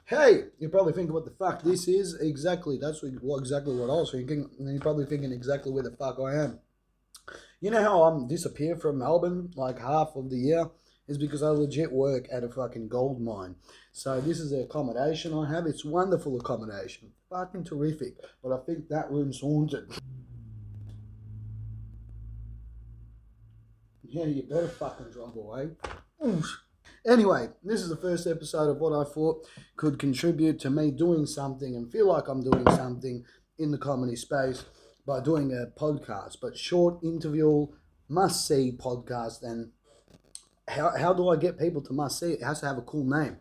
Hey, you're probably thinking what the fuck this is. Exactly, that's exactly what I was thinking. And you're probably thinking exactly where the fuck I am. You know how I'm disappeared from Melbourne like half of the year? Is because I legit work at a fucking gold mine. So this is the accommodation I have. It's wonderful accommodation. Fucking terrific. But I think that room's haunted. Yeah, you better fucking drive away. Oof. Anyway, this is the first episode of what I thought could contribute to me doing something and feel like I'm doing something in the comedy space by doing a podcast. But short interview, must-see podcast. And how do I get people to must-see? It has to have a cool name.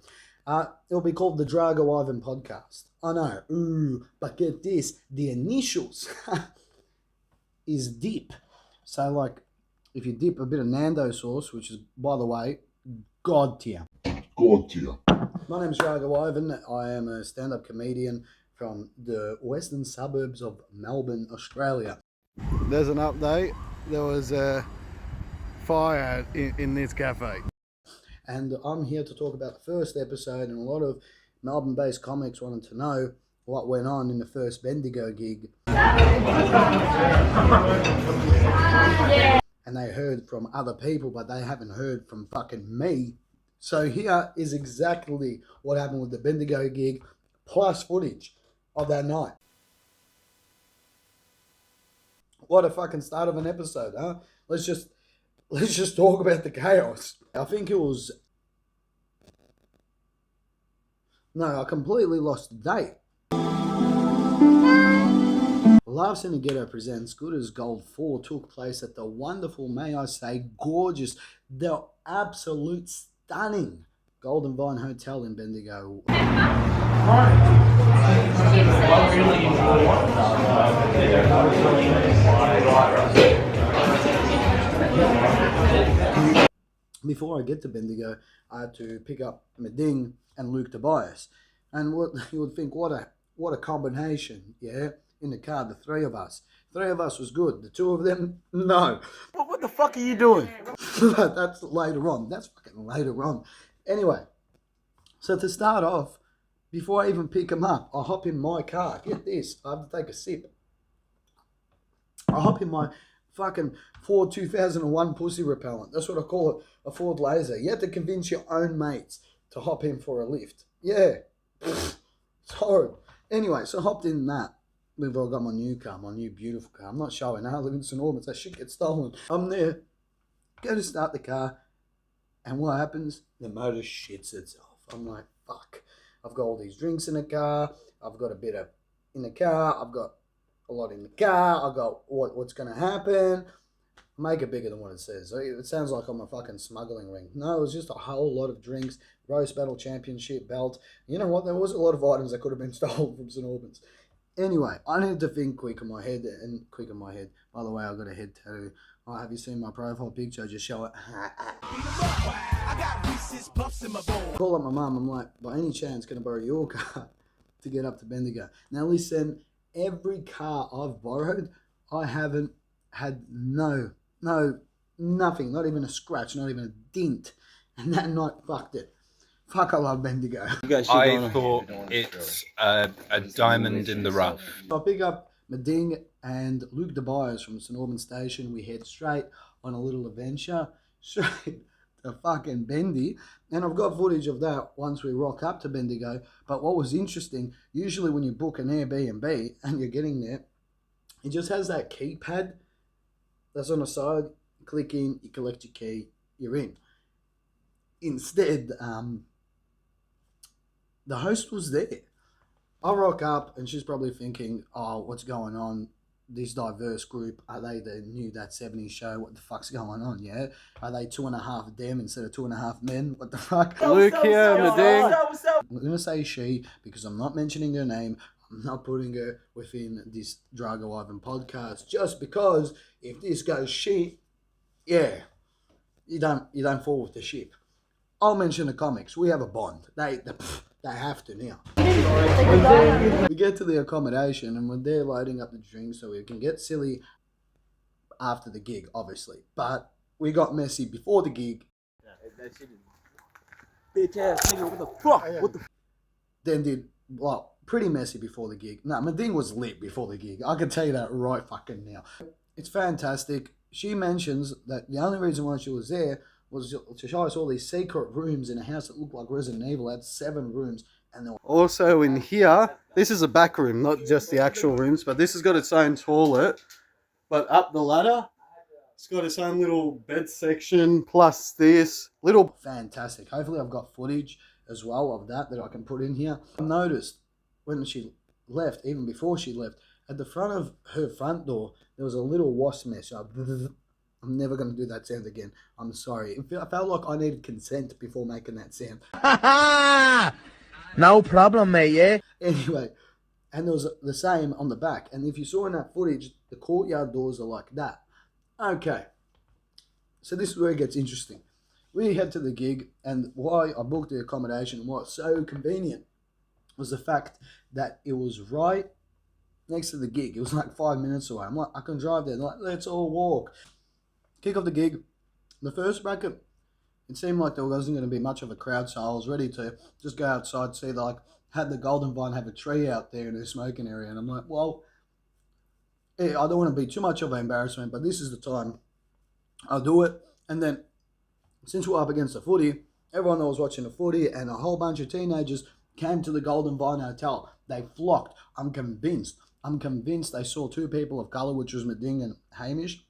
It'll be called the Drago Ivan Podcast. I know, but get this, the initials is dip. So like, if you dip a bit of Nando sauce, which is, by the way, God tier. God tier. My name's Drago Ivan. I am a stand-up comedian from the western suburbs of Melbourne, Australia. There's an update. There was a fire in this cafe. And I'm here to talk about the first episode, and a lot of Melbourne-based comics wanted to know what went on in the first Bendigo gig. And they heard from other people, but they haven't heard from fucking me. So here is exactly what happened with the Bendigo gig, plus footage of that night. What a fucking start of an episode, huh? Let's just talk about the chaos. I think it was... No, I completely lost the date. Laughs in the Ghetto presents Good as Gold 4 took place at the wonderful, may I say, gorgeous, the absolute stunning Golden Vine Hotel in Bendigo. Before I get to Bendigo, I had to pick up Meding and Luke Tobias. And what you would think, what a combination, yeah? In the car, the three of us. Three of us was good. The two of them, no. But what the fuck are you doing? That's later on. That's fucking later on. Anyway, so to start off, before I even pick him up, I hop in my car. Get this, I have to take a sip. I hop in my fucking Ford 2001 pussy repellent. That's what I call it, a Ford Laser. You have to convince your own mates to hop in for a lift. Yeah. It's horrible. Anyway, so I hopped in that. We've all got my new car, my new beautiful car. I'm not showing now. I live in St Albans. That shit gets stolen. I'm there. Go to start the car. And what happens? The motor shits itself. I'm like, fuck. I've got all these drinks in the car. I've got a bit of in the car. I've got a lot in the car. I've got what's going to happen. Make it bigger than what it says. It sounds like I'm a fucking smuggling ring. No, it was just a whole lot of drinks. Roast Battle Championship belt. You know what? There was a lot of items that could have been stolen from St Albans. Anyway, I need to think quick in my head. By the way, I got a head tattoo. Oh, have you seen my profile picture? I just show it. Call up my mum. I'm like, by any chance, can I borrow your car to get up to Bendigo? Now listen, every car I've borrowed, I haven't had nothing, not even a scratch, not even a dint. And that night fucked it. Fuck, I love Bendigo. I thought it's a diamond in the rough. I pick up Meding and Luke Tobias from St Albans Station. We head straight on a little adventure, straight to fucking Bendy. And I've got footage of that once we rock up to Bendigo. But what was interesting, usually when you book an Airbnb and you're getting there, it just has that keypad that's on the side. You click in, you collect your key, you're in. Instead, the host was there. I rock up and she's probably thinking, oh, what's going on? This diverse group, are they the new That 70s Show? What the fuck's going on, yeah? Are they 2.5 them instead of 2.5 men? What the fuck? Luke here, Meding. I'm going to say she because I'm not mentioning her name. I'm not putting her within this Drago Ivan podcast just because if this goes shit, yeah, you don't fall with the ship. I'll mention the comics. We have a bond. They have to now. We get to the accommodation and we're there loading up the drinks so we can get silly after the gig, obviously. But we got messy before the gig. That shit is bitch ass nigga. What the fuck? Yeah. What the? then did, well, pretty messy before the gig. No, Meding was lit before the gig. I can tell you that right fucking now. It's fantastic. She mentions that the only reason why she was there was to show us all these secret rooms in a house that looked like Resident Evil. It had 7 rooms. And also in here, this is a back room, not just the actual rooms, but this has got its own toilet. But up the ladder, it's got its own little bed section, plus this little... Fantastic. Hopefully I've got footage as well of that I can put in here. I noticed when she left, even before she left, at the front of her front door, there was a little wasp nest. I'm never going to do that sound again. I'm sorry. I felt like I needed consent before making that sound. No problem, mate, yeah? Anyway, and there was the same on the back. And if you saw in that footage, the courtyard doors are like that. Okay. So this is where it gets interesting. We head to the gig, and why I booked the accommodation and why it's so convenient was the fact that it was right next to the gig. It was like 5 minutes away. I'm like, I can drive there. They're like, let's all walk. Kick off the gig. The first bracket, it seemed like there wasn't going to be much of a crowd, so I was ready to just go outside, see, like, had the Golden Vine have a tree out there in the smoking area. And I'm like, well, I don't want to be too much of an embarrassment, but this is the time I'll do it. And then, since we're up against the footy, everyone that was watching the footy and a whole bunch of teenagers came to the Golden Vine Hotel. They flocked. I'm convinced they saw 2 people of colour, which was Meding and Hamish.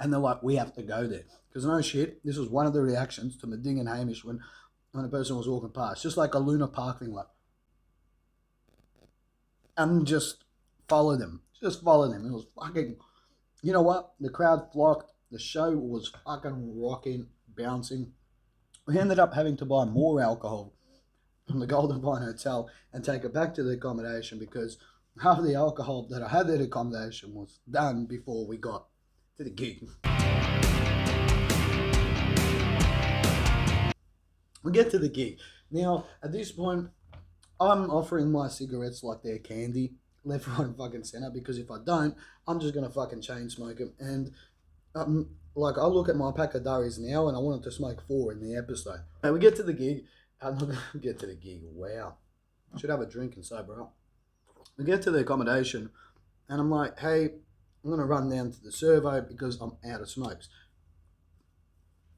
And they're like, we have to go there. Because no shit, this was one of the reactions to Meding and Hamish when a person was walking past. Just like a Luna Park thing, like. And just follow them. Just follow them. It was fucking... You know what? The crowd flocked. The show was fucking rocking, bouncing. We ended up having to buy more alcohol from the Golden Vine Hotel and take it back to the accommodation because half of the alcohol that I had at the accommodation was done before we got to the gig. We get to the gig. Now, at this point, I'm offering my cigarettes like they're candy, left, right, and fucking center, because if I don't, I'm just going to fucking chain smoke them. And, like, I look at my pack of durries now, and I wanted to smoke 4 in the episode. And we get to the gig. I'm not going to get to the gig. Wow. Should have a drink and sober up. We get to the accommodation, and I'm like, hey, I'm going to run down to the servo because I'm out of smokes.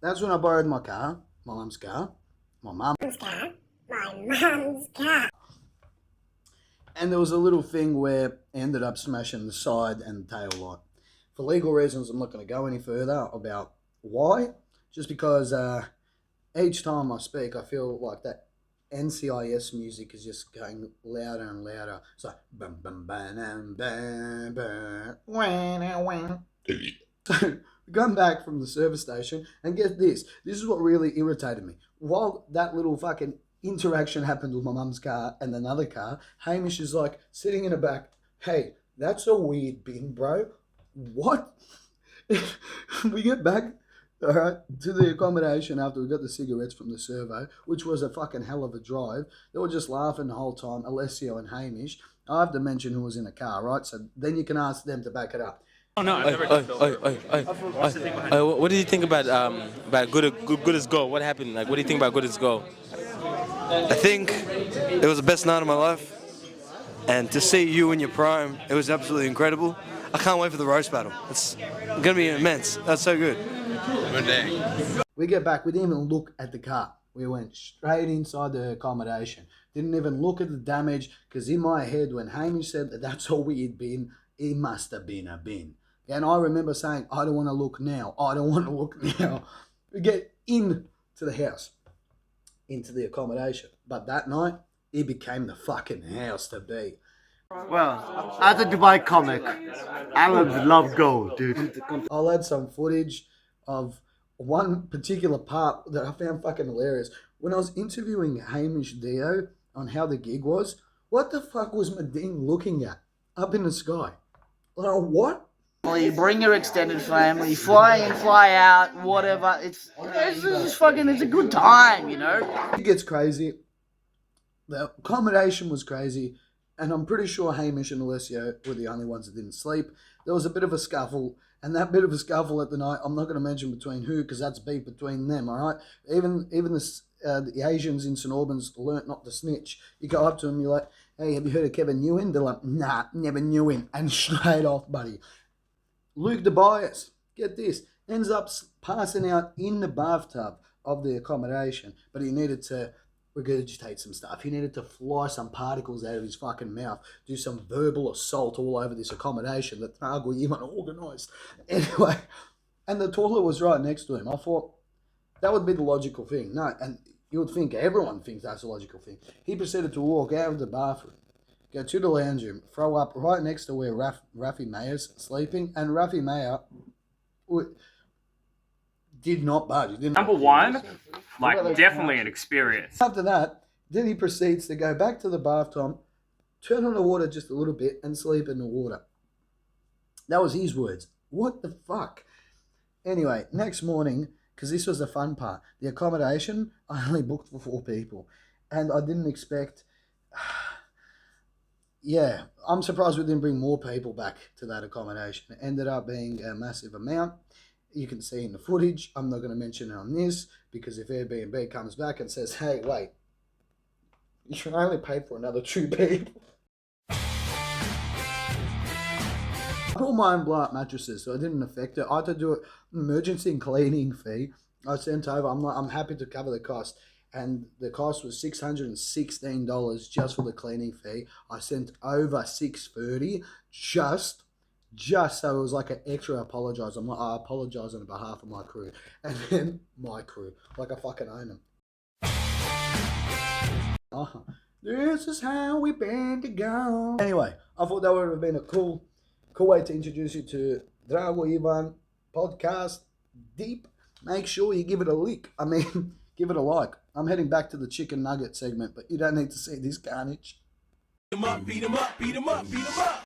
That's when I borrowed my car, my mum's car, my mum's car. And there was a little thing where I ended up smashing the side and the tail light. For legal reasons, I'm not going to go any further about why. Just because each time I speak, I feel like that NCIS music is just going louder and louder. It's like bum bum bam bam bam bam. So we come back from the service station and get this. This is what really irritated me. While that little fucking interaction happened with my mum's car and another car, Hamish is like sitting in the back. Hey, that's a weird bin, bro. What? We get back, all right, to the accommodation after we got the cigarettes from the servo, which was a fucking hell of a drive. They were just laughing the whole time, Alessio and Hamish. I have to mention who was in the car, right? So then you can ask them to back it up. Oh no! What do you think about good as gold? What happened? Like, what do you think about good as gold? I think it was the best night of my life, and to see you in your prime, it was absolutely incredible. I can't wait for the roast battle. It's gonna be immense. That's so good. Good day. We get back, we didn't even look at the car. We went straight inside the accommodation. Didn't even look at the damage, because in my head, when Hamish said that that's all we had been, it must have been a bin. And I remember saying, I don't want to look now. I don't want to look now. We get into the house, into the accommodation. But that night, it became the fucking house to be. Well, as a Dubai comic, I would love gold, dude. I'll add some footage of one particular part that I found fucking hilarious. When I was interviewing Hamish Dio on how the gig was, what the fuck was Meding looking at up in the sky? Like, what? You bring your extended family, fly in, fly out, whatever. It's just fucking, it's a good time, you know? It gets crazy. The accommodation was crazy. And I'm pretty sure Hamish and Alessio were the only ones that didn't sleep. There was a bit of a scuffle. And that bit of a scuffle at the night, I'm not going to mention between who, because that's beef between them, all right? Even the Asians in St Albans learnt not to snitch. You go up to them, you're like, hey, have you heard of Kevin Ewan? They're like, nah, never knew him. And straight off, buddy. Luke Tobias, get this, ends up passing out in the bathtub of the accommodation, but he needed to regurgitate some stuff. He needed to fly some particles out of his fucking mouth, do some verbal assault all over this accommodation that Drago Ivan organised. Anyway, and the toilet was right next to him. I thought that would be the logical thing. No, and you would think everyone thinks that's a logical thing. He proceeded to walk out of the bathroom, go to the lounge room, throw up right next to where Rafi Mayer's sleeping, and Rafi Mayer did not budge. Number one, like definitely an experience. After that, then he proceeds to go back to the bathtub, turn on the water just a little bit, and sleep in the water. That was his words. What the fuck? Anyway, next morning, because this was the fun part, the accommodation, I only booked for 4 people. And I didn't expect... Yeah, I'm surprised we didn't bring more people back to that accommodation. It ended up being a massive amount. You can see in the footage. I'm not going to mention it on this because if Airbnb comes back and says, hey, wait, you should only pay for another 2 people. I bought my own blow-up mattresses, so it didn't affect it. I had to do an emergency cleaning fee. I sent over. I'm happy to cover the cost. And the cost was $616 just for the cleaning fee. I sent over $630 just so it was like an extra apologise. I apologise on behalf of my crew. And then my crew, like I fucking own them. Oh, this is how we Bendigo. Anyway, I thought that would have been a cool way to introduce you to Drago Ivan Podcast. Deep. Make sure you give it a lick. Give it a like. I'm heading back to the chicken nugget segment, but you don't need to see this carnage. Beat 'em up, beat 'em up, beat 'em up, beat 'em up.